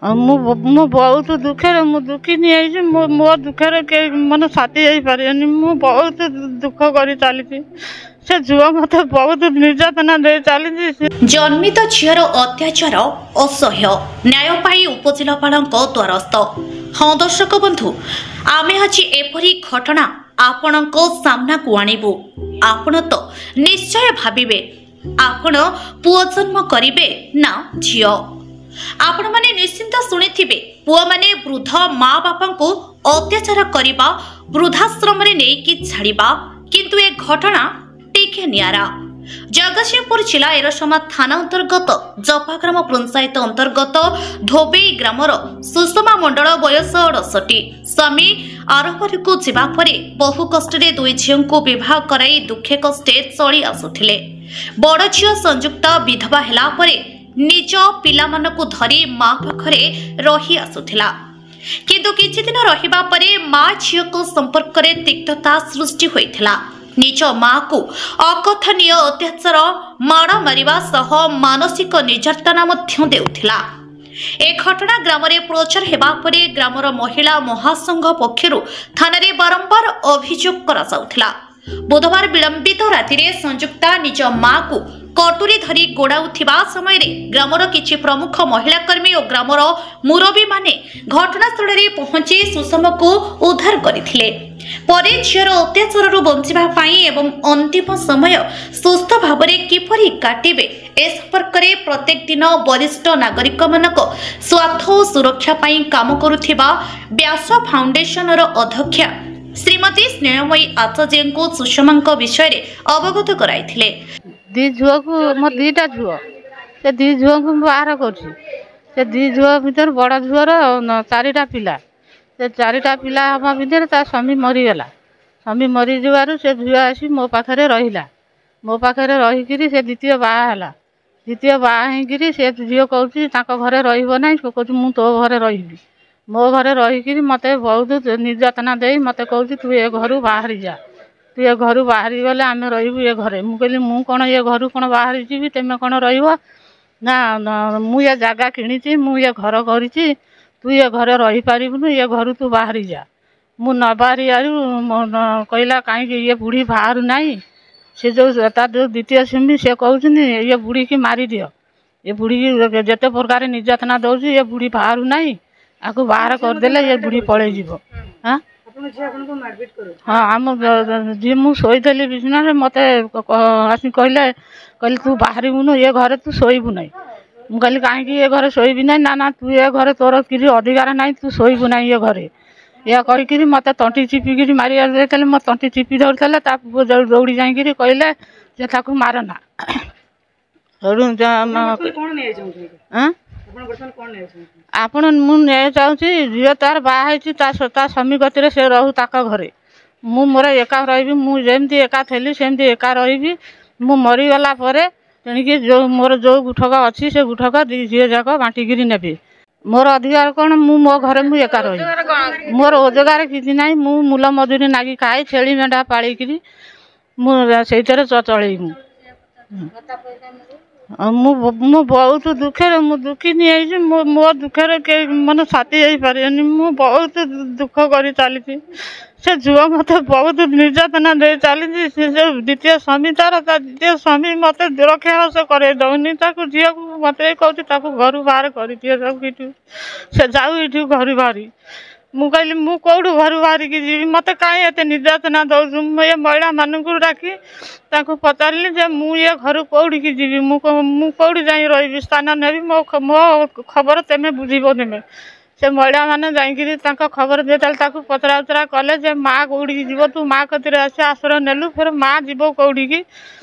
ମୁଁ ବହୁତ ଦୁଃଖରେ ମୁଁ ଦୁଃଖିନୀ ହେଇଛି। ମୋ ଦୁଃଖରେ କେହି ମାନେ ସାଥି ହେଇପାରିବେନି। ମୁଁ ବହୁତ ଦୁଃଖ କରି ଚାଲିଛି। ସେ ଝିଅ ମତେ ବହୁତ ନିର୍ଯାତନା ଦେଇ ଚାଲିଛି। ଜନ୍ମିତ ଝିଅର ଅତ୍ୟାଚାର ଅସହ୍ୟ, ନ୍ୟାୟ ପାଇଁ ଉପଜିଲ୍ଲାପାଳଙ୍କ ଦ୍ୱାରସ୍ଥ। ହଁ ଦର୍ଶକ ବନ୍ଧୁ, ଆମେ ଆଜି ଏପରି ଘଟଣା ଆପଣଙ୍କ ସାମ୍ନାକୁ ଆଣିବୁ। ଆପଣ ତ ନିଶ୍ଚୟ ଭାବିବେ ଆପଣ ପୁଅ ଜନ୍ମ କରିବେ ନା ଝିଅ। ଆପଣମାନେ ନିଶ୍ଚିନ୍ତ ଶୁଣିଥିବେ ପୁଅମାନେ ବୃଦ୍ଧ ମା ବାପାଙ୍କୁ ଅତ୍ୟାଚାର କରିବା, ବୃଦ୍ଧାଶ୍ରମରେ ନେଇକି ଛାଡ଼ିବା। କିନ୍ତୁ ଏ ଘଟଣା ଟିକେ ନିଆରା। ଜଗତସିଂହପୁର ଜିଲ୍ଲା ଏରସମା ଥାନା ଅନ୍ତର୍ଗତ ଜପାଗ୍ରାମ ପଞ୍ଚାୟତ ଅନ୍ତର୍ଗତ ଧୋବେଇ ଗ୍ରାମର ସୁଷମା ମଣ୍ଡଳ ବୟସ 68। ସ୍ୱାମୀ ଆରବରକୁ ଯିବା ପରେ ବହୁ କଷ୍ଟରେ ଦୁଇ ଝିଅଙ୍କୁ ବିବାହ କରାଇ ଦୁଃଖେ କଷ୍ଟେ ଚଳି ଆସୁଥିଲେ। ବଡ଼ ଝିଅ ସଂଯୁକ୍ତ ବିଧବା ହେଲା ପରେ ନିଜ ପିଲାମାନଙ୍କୁ ଧରି ମା ପାଖରେ ରହି ଆସୁଥିଲା। କିନ୍ତୁ କିଛି ଦିନ ରହିବା ପରେ ମା ଝିଅଙ୍କ ସମ୍ପର୍କରେ ତିକ୍ତତା ସୃଷ୍ଟି ହୋଇଥିଲା। ନିଜ ମାକୁ ଅକଥନୀୟ ଅତ୍ୟାଚାର, ମାଡ଼ ମାରିବା ସହ ମାନସିକ ନିର୍ଯାତନା ମଧ୍ୟ ଦେଉଥିଲା। ଏ ଘଟଣା ଗ୍ରାମରେ ପ୍ରଚାର ହେବା ପରେ ଗ୍ରାମର ମହିଳା ମହାସଂଘ ପକ୍ଷରୁ ଥାନାରେ ବାରମ୍ବାର ଅଭିଯୋଗ କରାଯାଉଥିଲା। ବୁଧବାର ବିଳମ୍ବିତ ରାତିରେ ସଂଯୁକ୍ତା ନିଜ ମାକୁ କଟୁରୀ ଧରି ଗୋଡ଼ାଉଥିବା ସମୟରେ ଗ୍ରାମର କିଛି ପ୍ରମୁଖ ମହିଳା କର୍ମୀ ଓ ଗ୍ରାମର ମୁରବୀମାନେ ଘଟଣାସ୍ଥଳରେ ପହଞ୍ଚି ସୁଷମାକୁ ଉଦ୍ଧାର କରିଥିଲେ। ପରେ ଝିଅର ଅତ୍ୟାଚାରରୁ ବଞ୍ଚିବା ପାଇଁ ଏବଂ ଅନ୍ତିମ ସମୟ ସୁସ୍ଥ ଭାବରେ କିପରି କାଟିବେ ଏ ସମ୍ପର୍କରେ ପ୍ରତ୍ୟେକ ଦିନ ବରିଷ୍ଠ ନାଗରିକମାନଙ୍କ ସ୍ୱାର୍ଥ ଓ ସୁରକ୍ଷା ପାଇଁ କାମ କରୁଥିବା ବ୍ୟାସ ଫାଉଣ୍ଡେସନର ଅଧ୍ୟକ୍ଷା ଶ୍ରୀମତୀ ସ୍ନେହମୟୀ ଆଚାର୍ଯ୍ୟଙ୍କୁ ସୁଷମାଙ୍କ ବିଷୟରେ ଅବଗତ କରାଇଥିଲେ। ଦି ଝିଅକୁ ମୋ ଦିଟା ଝିଅ, ସେ ଦି ଝିଅଙ୍କୁ ମୁଁ ବାହାର କରୁଛି। ସେ ଦି ଝିଅ ଭିତରେ ବଡ଼ ଝିଅର 4ଟା ପିଲା। ସେ 4ଟା ପିଲା ହେବା ଭିତରେ ତା ସ୍ୱାମୀ ମରିଗଲା। ସ୍ୱାମୀ ମରିଯିବାରୁ ସେ ଝିଅ ଆସି ମୋ ପାଖରେ ରହିଲା। ମୋ ପାଖରେ ରହିକିରି ସେ ଦ୍ୱିତୀୟ ବାହା ହେଲା। ଦ୍ୱିତୀୟ ବାହା ହେଇକିରି ସେ ଝିଅ କହୁଛି ତାଙ୍କ ଘରେ ରହିବ ନାହିଁ। ସେ କହୁଛି ମୁଁ ତୋ ଘରେ ରହିବି। ମୋ ଘରେ ରହିକିରି ମୋତେ ବହୁତ ନିର୍ଯାତନା ଦେଇ ମୋତେ କହୁଛି ତୁ ଏ ଘରୁ ବାହାରି ଯା। ତୁ ଏ ଘରୁ ବାହାରି ଗଲେ ଆମେ ରହିବୁ ଏ ଘରେ। ମୁଁ କହିଲି ମୁଁ କ'ଣ ଏ ଘରୁ କ'ଣ ବାହାରି ଯିବି, ତେମେ କ'ଣ ରହିବ? ନା ମୁଁ ଏ ଜାଗା କିଣିଛି, ମୁଁ ଏ ଘର କରିଛି, ତୁ ଏ ଘରେ ରହିପାରିବୁନି, ଏ ଘରୁ ତୁ ବାହାରି ଯା। ମୁଁ ନ ବାହାରିବାରୁ କହିଲା କାହିଁକି ଇଏ ବୁଢ଼ୀ ବାହାରୁ ନାହିଁ। ସେ ତାର ଯେଉଁ ଦ୍ୱିତୀୟ ସ୍ୱାମୀ ସେ କହୁଛନ୍ତି ଇଏ ବୁଢ଼ୀକି ମାରିଦିଅ। ଏ ବୁଢ଼ୀକି ଯେତେ ପ୍ରକାର ନିର୍ଯାତନା ଦେଉଛି, ଏ ବୁଢ଼ୀ ବାହାରୁ ନାହିଁ, ଆକୁ ବାହାର କରିଦେଲେ ଏ ବୁଢ଼ୀ ପଳେଇଯିବ। ହଁ ଆମ ଯିଏ ମୁଁ ଶୋଇଥିଲି ବିଛଣାରେ ମୋତେ ଆସି କହିଲେ ତୁ ବାହାରିବୁନୁ, ଏ ଘରେ ତୁ ଶୋଇବୁ ନାହିଁ। ମୁଁ କହିଲି କାହିଁକି ଏ ଘରେ ଶୋଇବି ନାହିଁ? ନା ତୁ ଏ ଘରେ ତୋର କିଛି ଅଧିକାର ନାହିଁ, ତୁ ଶୋଇବୁ ନାହିଁ ଏ ଘରେ। ଏହା କହିକିରି ମୋତେ ତଣ୍ଟି ଚିପିକିରି ମାରିବାକୁ ଯାଇଥିଲେ। ମୋ ତଣ୍ଟି ଚିପି ଧରିଥିଲେ। ତା ପୁଅ ଦୌଡ଼ି ଯାଇକିରି କହିଲେ ଯେ ତାକୁ ମାରନା। ଆପଣ ମୁଁ ନେଇ ଚାହୁଁଛି ଝିଅ ତାର ବାହା ହେଇଛି, ତା ସ୍ୱାମୀ କତିରେ ସେ ରହୁ ତାଙ୍କ ଘରେ। ମୁଁ ମୋର ଏକା ରହିବି। ମୁଁ ଯେମିତି ଏକା ଥିଲି ସେମିତି ଏକା ରହିବି। ମୁଁ ମରିଗଲା ପରେ ତେଣିକି ମୋର ଯେଉଁ ଗୁଠକ ଅଛି ସେ ଗୁଠକ ଦି ଝିଅ ଯାକ ବାଣ୍ଟିକିରି ନେବେ। ମୋର ଅଧିକାର କ'ଣ? ମୁଁ ମୋ ଘରେ ମୁଁ ଏକା ରହିବି। ମୋର ରୋଜଗାର କିଛି ନାହିଁ। ମୁଁ ମୂଲ ମଜୁରୀ ନାଗି ଖାଏ, ଛେଳି ମେଣ୍ଢା ପାଳିକିରି ମୁଁ ସେଇଥିରେ ଚଳେଇବି। ମୁଁ ବହୁତ ଦୁଃଖରେ ମୁଁ ଦୁଃଖିନୀ ହେଇଛି। ମୋ ଦୁଃଖରେ କେହି ମାନେ ସାଥି ହେଇପାରିବେନି। ମୁଁ ବହୁତ ଦୁଃଖ କରି ଚାଲିଛି। ସେ ଝିଅ ମୋତେ ବହୁତ ନିର୍ଯାତନା ଦେଇ ଚାଲିଛି। ସେ ଯେଉଁ ଦ୍ୱିତୀୟ ସ୍ୱାମୀ ତା ଦ୍ୱିତୀୟ ସ୍ୱାମୀ ମୋତେ ରକ୍ଷାବାସ କରେଇ ଦେଉନି। ତାକୁ ଝିଅକୁ ମୋତେ କହୁଛି ତାକୁ ଘରୁ ବାହାର କରିଦିଅ, ତାକୁ ଏଠୁ ସେ ଯାଉ ଏଠୁ ଘରୁ ବାହାରି। ମୁଁ କହିଲି ମୁଁ କେଉଁଠୁ ଘରୁ ବାହାରିକି ଯିବି? ମୋତେ କାହିଁ ଏତେ ନିର୍ଯାତନା ଦେଉଛୁ? ମୁଁ ଏ ମହିଳାମାନଙ୍କୁ ଡାକି ତାଙ୍କୁ ପଚାରିଲି ଯେ ମୁଁ ଏ ଘରୁ କେଉଁଠିକି ଯିବି? ମୁଁ କେଉଁଠି ଯାଇ ରହିବି? ସ୍ଥାନ ନେବି? ମୋ ଖବର ତେମେ ବୁଝିବ ତେମେ। ସେ ମହିଳାମାନେ ଯାଇକିରି ତାଙ୍କ ଖବର ଯେତେବେଳେ ତାକୁ ପଚରା ଉଚରା କଲେ ଯେ ମା କେଉଁଠିକି ଯିବ, ତୁ ମା କତିରେ ଆସି ଆଶ୍ରୟ ନେଲୁ, ଫେର ମା ଯିବ କେଉଁଠିକି?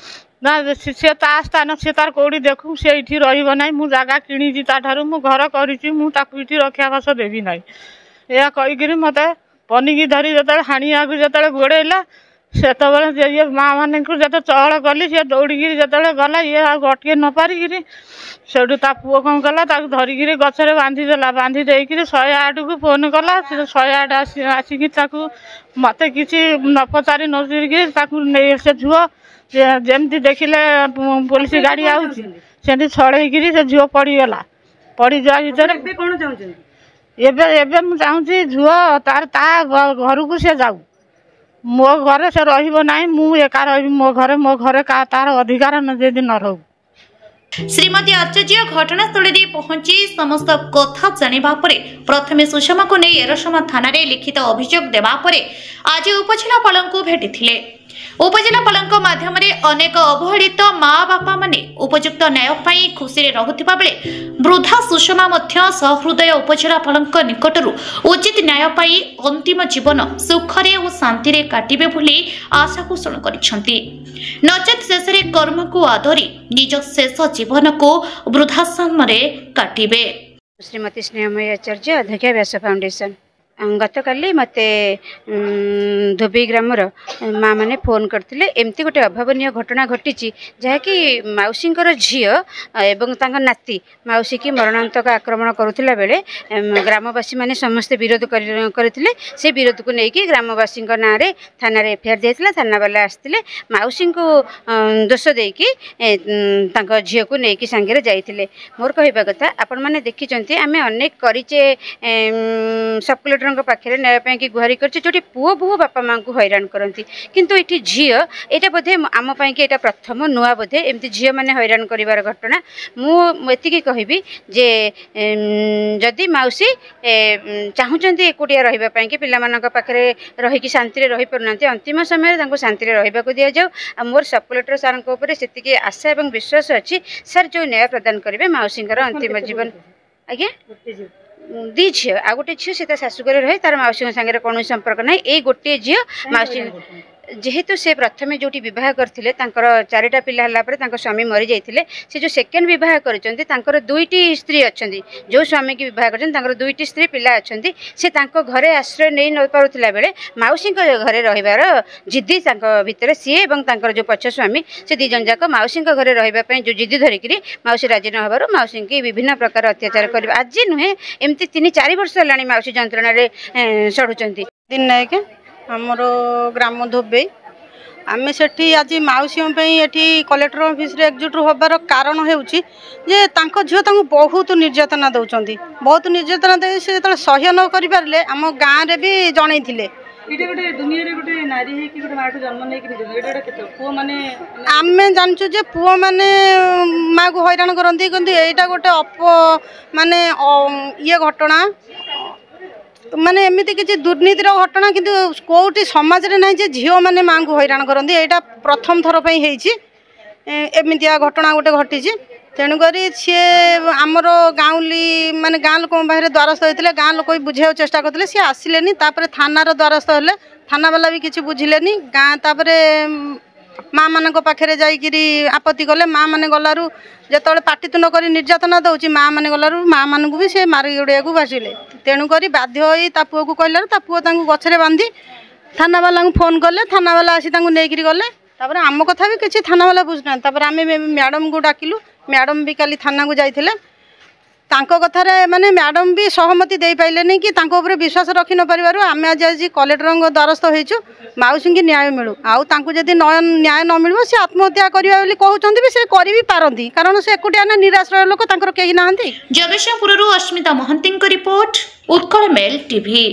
ନା ସେ ତା ସ୍ଥାନ ସେ ତାର କେଉଁଠି ଦେଖୁ, ସେ ଏଇଠି ରହିବ ନାହିଁ। ମୁଁ ଜାଗା କିଣିଛି ତାଠାରୁ, ମୁଁ ଘର କରିଛି, ମୁଁ ତାକୁ ଏଇଠି ରକ୍ଷାବାସ ଦେବି ନାହିଁ। ଏହା କହିକିରି ମୋତେ ପନିକି ଧରି ଯେତେବେଳେ ହାଣିବାକୁ ଯେତେବେଳେ ଗୋଡ଼େଇଲା, ସେତେବେଳେ ଇଏ ମାଆମାନଙ୍କୁ ଯେତେ ଚହଳ କଲି, ସେ ଦୌଡ଼ିକିରି ଯେତେବେଳେ ଗଲା, ଇଏ ଆଉ ଅଟକେଇ ନ ପାରିକିରି ସେଇଠୁ ତା ପୁଅ କ'ଣ କଲା, ତାକୁ ଧରିକିରି ଗଛରେ ବାନ୍ଧିଦେଲା। ବାନ୍ଧି ଦେଇକିରି 108କୁ ଫୋନ୍ କଲା। 108 ଆସିକି ତାକୁ ମୋତେ କିଛି ନ ପଚାରି ନଚରିକି ତାକୁ ନେଇ ସେ ଝିଅ ଯେମିତି ଦେଖିଲେ ପୋଲିସ ଗାଡ଼ି ଆଉଛି ସେମିତି ଛଡ଼େଇକିରି ସେ ଝିଅ ପଡ଼ିଗଲା। ପଡ଼ିଯିବା ଭିତରେ କ'ଣ ଚାହୁଁଛନ୍ତି? ଏବେ ଏବେ ମୁଁ ଚାହୁଁଛି ଝିଅ ତା ଘରକୁ ସେ ଯାଉ, ମୋ ଘରେ ସେ ରହିବ ନାହିଁ, ମୁଁ ଏକା ରହିବି ମୋ ଘରେ ତାର ଅଧିକାର ଯଦି ନ ରହୁ। ଶ୍ରୀମତୀ ଆଚାର୍ଯ୍ୟ ଘଟଣାସ୍ଥଳରେ ପହଞ୍ଚି ସମସ୍ତ କଥା ଜାଣିବା ପରେ ପ୍ରଥମେ ସୁଷମାକୁ ନେଇ ଏରସମା ଥାନାରେ ଲିଖିତ ଅଭିଯୋଗ ଦେବା ପରେ ଆଜି ଉପଜିଲ୍ଲାପାଳଙ୍କୁ ଭେଟିଥିଲେ। ଉପଜିଲ୍ଲାପାଳଙ୍କ ମାଧ୍ୟମରେ ଅନେକ ଅବହେଳିତ ମା ବାପା ମାନେ ଉପଯୁକ୍ତ ନ୍ୟାୟ ପାଇଁ ଖୁସିରେ ରହୁଥିବା ବେଳେ ବୃଦ୍ଧା ସୁଷମା ମଧ୍ୟ ସହୃଦୟ ଉପଜିଲ୍ଲାପାଳଙ୍କ ନିକଟରୁ ଉଚିତ ନ୍ୟାୟ ପାଇଁ ଅନ୍ତିମ ଜୀବନ ସୁଖରେ ଓ ଶାନ୍ତିରେ କାଟିବେ ବୋଲି ଆଶା ପୋଷଣ କରିଛନ୍ତି। ନଚେତ୍ ଶେଷରେ କର୍ମକୁ ଆଦରି ନିଜ ଶେଷ ଜୀବନକୁ ବୃଦ୍ଧାଶ୍ରମରେ କାଟିବେ। ଶ୍ରୀମତୀ ସ୍ନେହମୟୀ ଆଚାର୍ଯ୍ୟ, ଅଧ୍ୟକ୍ଷା ବ୍ୟାସ ଫାଉଣ୍ଡେସନ। ଗତକାଲି ମୋତେ ଧୋବି ଗ୍ରାମର ମା ମାନେ ଫୋନ୍ କରିଥିଲେ, ଏମିତି ଗୋଟେ ଅଭାବନୀୟ ଘଟଣା ଘଟିଛି ଯାହାକି ମାଉସୀଙ୍କର ଝିଅ ଏବଂ ତାଙ୍କ ନାତି ମାଉସୀକି ମରଣାନ୍ତକ ଆକ୍ରମଣ କରୁଥିଲା ବେଳେ ଗ୍ରାମବାସୀ ମାନେ ସମସ୍ତେ ବିରୋଧ କରିଥିଲେ। ସେ ବିରୋଧକୁ ନେଇକି ଗ୍ରାମବାସୀଙ୍କ ନାଁରେ ଥାନାରେ ଏଫଆଇଆର ଦିଆଯାଇଥିଲା। ଥାନାବାଲା ଆସିଥିଲେ, ମାଉସୀଙ୍କୁ ଦୋଷ ଦେଇକି ତାଙ୍କ ଝିଅକୁ ନେଇକି ସାଙ୍ଗରେ ଯାଇଥିଲେ। ମୋର କହିବା କଥା, ଆପଣମାନେ ଦେଖିଛନ୍ତି ଆମେ ଅନେକ କରିଛେ ସବ୍ କଲେକ୍ଟରଙ୍କ ପାଖରେ ନ୍ୟାୟ ପାଇଁ ଗୁହାରି କରିଛେ, ଯେଉଁଠି ପୁଅ ବୋହୂ ବାପା ମାଆଙ୍କୁ ହଇରାଣ କରନ୍ତି, କିନ୍ତୁ ଏଠି ଝିଅ, ଏଇଟା ବୋଧେ ଆମ ପାଇଁକି ଏଇଟା ପ୍ରଥମ ନୂଆ ବୋଧେ ଏମିତି ଝିଅମାନେ ହଇରାଣ କରିବାର ଘଟଣା। ମୁଁ ଏତିକି କହିବି ଯେ ଯଦି ମାଉସୀ ଚାହୁଁଛନ୍ତି ଏକୁଟିଆ ରହିବା ପାଇଁକି, ପିଲାମାନଙ୍କ ପାଖରେ ରହିକି ଶାନ୍ତିରେ ରହିପାରୁନାହାନ୍ତି, ଅନ୍ତିମ ସମୟରେ ତାଙ୍କୁ ଶାନ୍ତିରେ ରହିବାକୁ ଦିଆଯାଉ। ଆଉ ମୋର ସବ୍ କଲେକ୍ଟର ସାର୍ଙ୍କ ଉପରେ ସେତିକି ଆଶା ଏବଂ ବିଶ୍ୱାସ ଅଛି, ସାର୍ ଯେଉଁ ନ୍ୟାୟ ପ୍ରଦାନ କରିବେ ମାଉସୀଙ୍କର ଅନ୍ତିମ ଜୀବନ। ଆଜ୍ଞା, ଦି ଝିଅ, ଆଉ ଗୋଟେ ଝିଅ ସେ ତା ଶାଶୁ ଘରେ ରହେ, ତାର ମାଉସୀଙ୍କ ସାଙ୍ଗରେ କୌଣସି ସମ୍ପର୍କ ନାହିଁ। ଏଇ ଗୋଟିଏ ଝିଅ ମାଉସୀ, ଯେହେତୁ ସେ ପ୍ରଥମେ ଯେଉଁଠି ବିବାହ କରିଥିଲେ ତାଙ୍କର 4ଟା ପିଲା ହେଲା ପରେ ତାଙ୍କ ସ୍ୱାମୀ ମରିଯାଇଥିଲେ, ସେ ଯେଉଁ ସେକେଣ୍ଡ ବିବାହ କରିଛନ୍ତି ତାଙ୍କର 2ଟି ସ୍ତ୍ରୀ ଅଛନ୍ତି। ଯେଉଁ ସ୍ୱାମୀକି ବିବାହ କରିଛନ୍ତି ତାଙ୍କର 2ଟି ସ୍ତ୍ରୀ ପିଲା ଅଛନ୍ତି। ସେ ତାଙ୍କ ଘରେ ଆଶ୍ରୟ ନେଇ ନ ପାରୁଥିଲା ବେଳେ ମାଉସୀଙ୍କ ଘରେ ରହିବାର ଜିଦି ତାଙ୍କ ଭିତରେ, ସିଏ ଏବଂ ତାଙ୍କର ଯେଉଁ ପଛ ସ୍ୱାମୀ, ସେ 2 ଜଣ ଯାକ ମାଉସୀଙ୍କ ଘରେ ରହିବା ପାଇଁ ଯେଉଁ ଜିଦି ଧରିକିରି ମାଉସୀ ରାଜି ନ ହେବାରୁ ମାଉସୀଙ୍କି ବିଭିନ୍ନ ପ୍ରକାର ଅତ୍ୟାଚାର କରିବା, ଆଜି ନୁହେଁ ଏମିତି 3-4 ବର୍ଷ ହେଲାଣି ମାଉସୀ ଯନ୍ତ୍ରଣାରେ ସଢୁଛନ୍ତି। ଦିନ ନାୟକ ଆମର ଗ୍ରାମ ଧୋବେଇ, ଆମେ ସେଠି ଆଜି ମାଉସୀଙ୍କ ପାଇଁ ଏଠି କଲେକ୍ଟର ଅଫିସରେ ଏକଜୁଟ ହେବାର କାରଣ ହେଉଛି ଯେ ତାଙ୍କ ଝିଅ ତାଙ୍କୁ ବହୁତ ନିର୍ଯାତନା ଦେଉଛନ୍ତି, ବହୁତ ନିର୍ଯାତନା ଦେଇ ସେ ଯେତେବେଳେ ସହ୍ୟ ନ କରିପାରିଲେ ଆମ ଗାଁରେ ବି ଜଣେଇଥିଲେ। ଆମେ ଜାଣିଛୁ ଯେ ପୁଅମାନେ ମାଆକୁ ହଇରାଣ କରନ୍ତି, କିନ୍ତୁ ଏଇଟା ଗୋଟେ ମାନେ ଇଏ ଘଟଣା, ମାନେ ଏମିତି କିଛି ଦୁର୍ନୀତିର ଘଟଣା, କିନ୍ତୁ କେଉଁଠି ସମାଜରେ ନାହିଁ ଯେ ଝିଅମାନେ ମାଆଙ୍କୁ ହଇରାଣ କରନ୍ତି। ଏଇଟା ପ୍ରଥମ ଥର ପାଇଁ ହେଇଛି, ଏମିତିଆ ଘଟଣା ଗୋଟେ ଘଟିଛି। ତେଣୁକରି ସିଏ ଆମର ଗାଉଁଲି ମାନେ ଗାଁ ଲୋକଙ୍କ ପାଖରେ ଦ୍ୱାରସ୍ଥ ହୋଇଥିଲେ, ଗାଁ ଲୋକ ବି ବୁଝାଇବାକୁ ଚେଷ୍ଟା କରିଥିଲେ, ସିଏ ଆସିଲେନି। ତାପରେ ଥାନାର ଦ୍ୱାରସ୍ଥ ହେଲେ, ଥାନାବାଲା ବି କିଛି ବୁଝିଲେନି। ଗାଁ ତାପରେ ମା ମାନଙ୍କ ପାଖରେ ଯାଇକିରି ଆପତ୍ତି କଲେ। ମା ମାନେ ଗଲାରୁ ଯେତେବେଳେ ପାଟିତୁଣ୍ଡ କରି ନିର୍ଯାତନା ଦେଉଛି, ମା ମାନେ ଗଲାରୁ ମା ମାନଙ୍କୁ ବି ସେ ମାରି ଉଡ଼େଇବାକୁ ବାସିଲେ। ତେଣୁକରି ବାଧ୍ୟ ହୋଇ ତା ପୁଅକୁ କହିଲାରୁ ତା ପୁଅ ତାଙ୍କୁ ଗଛରେ ବାନ୍ଧି ଥାନାବାଲାଙ୍କୁ ଫୋନ୍ କଲେ, ଥାନାବାଲା ଆସି ତାଙ୍କୁ ନେଇକିରି ଗଲେ। ତାପରେ ଆମ କଥା ବି କିଛି ଥାନାବାଲା ବୁଝୁନାହାନ୍ତି। ତାପରେ ଆମେ ମ୍ୟାଡ଼ମଙ୍କୁ ଡାକିଲୁ, ମ୍ୟାଡ଼ମ ବି କାଲି ଥାନାକୁ ଯାଇଥିଲେ। ତାଙ୍କ କଥାରେ ମାନେ ମ୍ୟାଡ଼ମ ବି ସହମତି ଦେଇପାରିଲେନି କି ତାଙ୍କ ଉପରେ ବିଶ୍ୱାସ ରଖି ନ ପାରିବାରୁ ଆମେ ଆଜି କଲେକ୍ଟରଙ୍କ ଦ୍ୱାରସ୍ଥ ହୋଇଛୁ, ମାଉସୀଙ୍କୁ ନ୍ୟାୟ ମିଳୁ। ଆଉ ତାଙ୍କୁ ଯଦି ନ୍ୟାୟ ନ ମିଳିବ ସେ ଆତ୍ମହତ୍ୟା କରିବା ବୋଲି କହୁଛନ୍ତି, ବି ସେ କରିବି ପାରନ୍ତି, କାରଣ ସେ ଏକୁଟିଆ ନା ନିରାଶ୍ରୟ ଲୋକ, ତାଙ୍କର କେହି ନାହାନ୍ତି। ଜଗତସିଂହପୁରରୁ ଅସ୍ମିତା ମହାନ୍ତିଙ୍କ ରିପୋର୍ଟ, ଉତ୍କଳ ମେଲ୍ ଟିଭି।